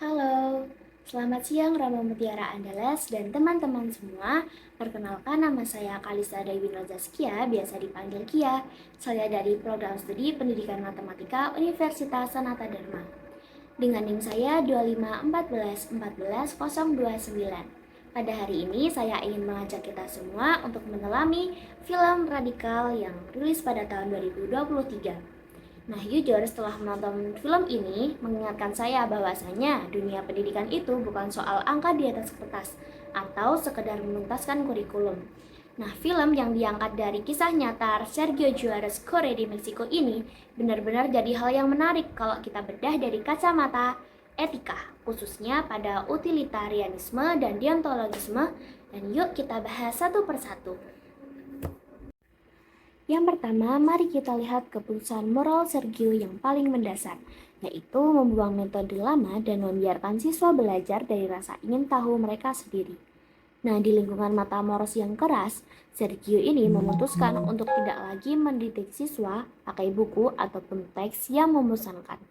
Halo, selamat siang Rama Mutiara Andalas dan teman-teman semua. Perkenalkan nama saya Kalisa Dewi Nazaskia, biasa dipanggil Kia. Saya dari Program Studi Pendidikan Matematika Universitas Sanata Dharma. Dengan NIM saya 2514141029. Pada hari ini saya ingin mengajak kita semua untuk menyelami film radikal yang rilis pada tahun 2023. Nah, jujur setelah menonton film ini mengingatkan saya bahwasanya dunia pendidikan itu bukan soal angka di atas kertas atau sekedar menuntaskan kurikulum. Nah, film yang diangkat dari kisah nyata Sergio Juarez Corre di Meksiko ini benar-benar jadi hal yang menarik kalau kita bedah dari kacamata etika, khususnya pada utilitarianisme dan deontologisme. Dan yuk kita bahas satu persatu. Yang pertama, mari kita lihat keputusan moral Sergio yang paling mendasar, yaitu membuang metode lama dan membiarkan siswa belajar dari rasa ingin tahu mereka sendiri. Nah, di lingkungan Matamoros yang keras, Sergio ini memutuskan untuk tidak lagi mendidik siswa pakai buku ataupun teks yang membosankan.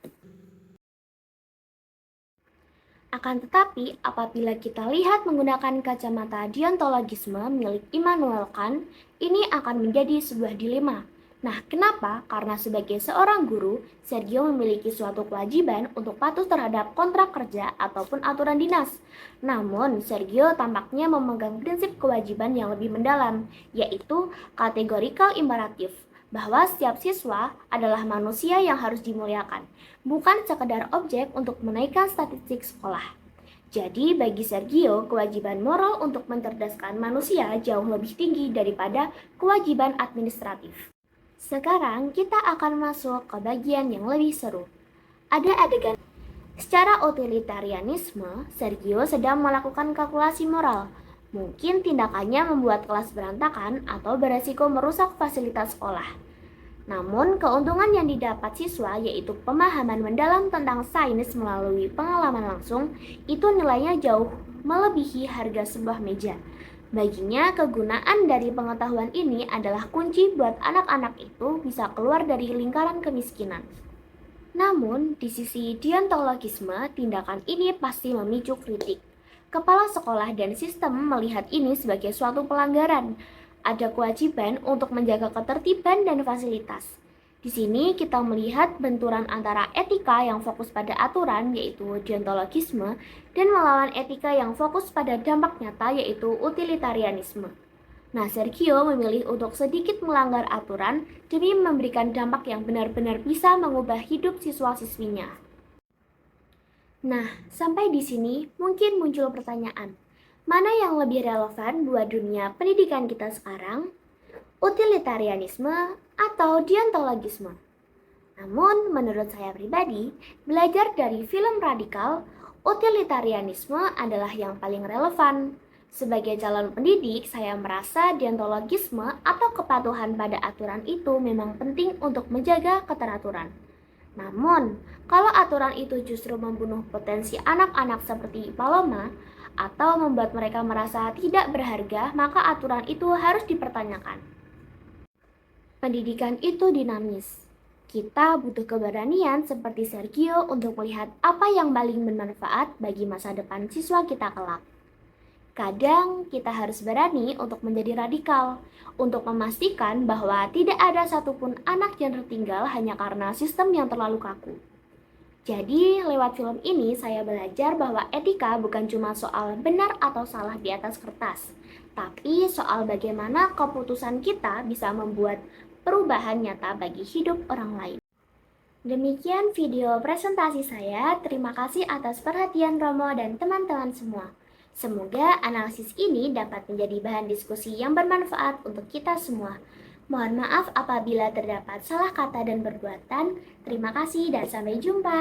Akan tetapi, apabila kita lihat menggunakan kacamata deontologisme milik Immanuel Kant, ini akan menjadi sebuah dilema. Nah, kenapa? Karena sebagai seorang guru, Sergio memiliki suatu kewajiban untuk patuh terhadap kontrak kerja ataupun aturan dinas. Namun, Sergio tampaknya memegang prinsip kewajiban yang lebih mendalam, yaitu categorical imperative, bahwa setiap siswa adalah manusia yang harus dimuliakan, bukan sekedar objek untuk menaikkan statistik sekolah. Jadi bagi Sergio, kewajiban moral untuk mencerdaskan manusia jauh lebih tinggi daripada kewajiban administratif. Sekarang kita akan masuk ke bagian yang lebih seru. Ada adegan. Secara utilitarianisme, Sergio sedang melakukan kalkulasi moral. Mungkin tindakannya membuat kelas berantakan atau beresiko merusak fasilitas sekolah. Namun, keuntungan yang didapat siswa yaitu pemahaman mendalam tentang sains melalui pengalaman langsung, itu nilainya jauh melebihi harga sebuah meja. Baginya, kegunaan dari pengetahuan ini adalah kunci buat anak-anak itu bisa keluar dari lingkaran kemiskinan. Namun, di sisi deontologisme, tindakan ini pasti memicu kritik. Kepala sekolah dan sistem melihat ini sebagai suatu pelanggaran. Ada kewajiban untuk menjaga ketertiban dan fasilitas. Di sini kita melihat benturan antara etika yang fokus pada aturan, yaitu deontologisme, dan melawan etika yang fokus pada dampak nyata, yaitu utilitarianisme. Nah, Sergio memilih untuk sedikit melanggar aturan demi memberikan dampak yang benar-benar bisa mengubah hidup siswa-siswinya. Nah, sampai di sini mungkin muncul pertanyaan, mana yang lebih relevan buat dunia pendidikan kita sekarang? Utilitarianisme atau deontologisme? Namun, menurut saya pribadi, belajar dari film radikal, utilitarianisme adalah yang paling relevan. Sebagai calon pendidik, saya merasa deontologisme atau kepatuhan pada aturan itu memang penting untuk menjaga keteraturan. Namun, kalau aturan itu justru membunuh potensi anak-anak seperti Paloma atau membuat mereka merasa tidak berharga, maka aturan itu harus dipertanyakan. Pendidikan itu dinamis. Kita butuh keberanian seperti Sergio untuk melihat apa yang paling bermanfaat bagi masa depan siswa kita kelak. Kadang kita harus berani untuk menjadi radikal, untuk memastikan bahwa tidak ada satupun anak yang tertinggal hanya karena sistem yang terlalu kaku. Jadi, lewat film ini saya belajar bahwa etika bukan cuma soal benar atau salah di atas kertas, tapi soal bagaimana keputusan kita bisa membuat perubahan nyata bagi hidup orang lain. Demikian video presentasi saya. Terima kasih atas perhatian Romo dan teman-teman semua. Semoga analisis ini dapat menjadi bahan diskusi yang bermanfaat untuk kita semua. Mohon maaf apabila terdapat salah kata dan perbuatan. Terima kasih dan sampai jumpa.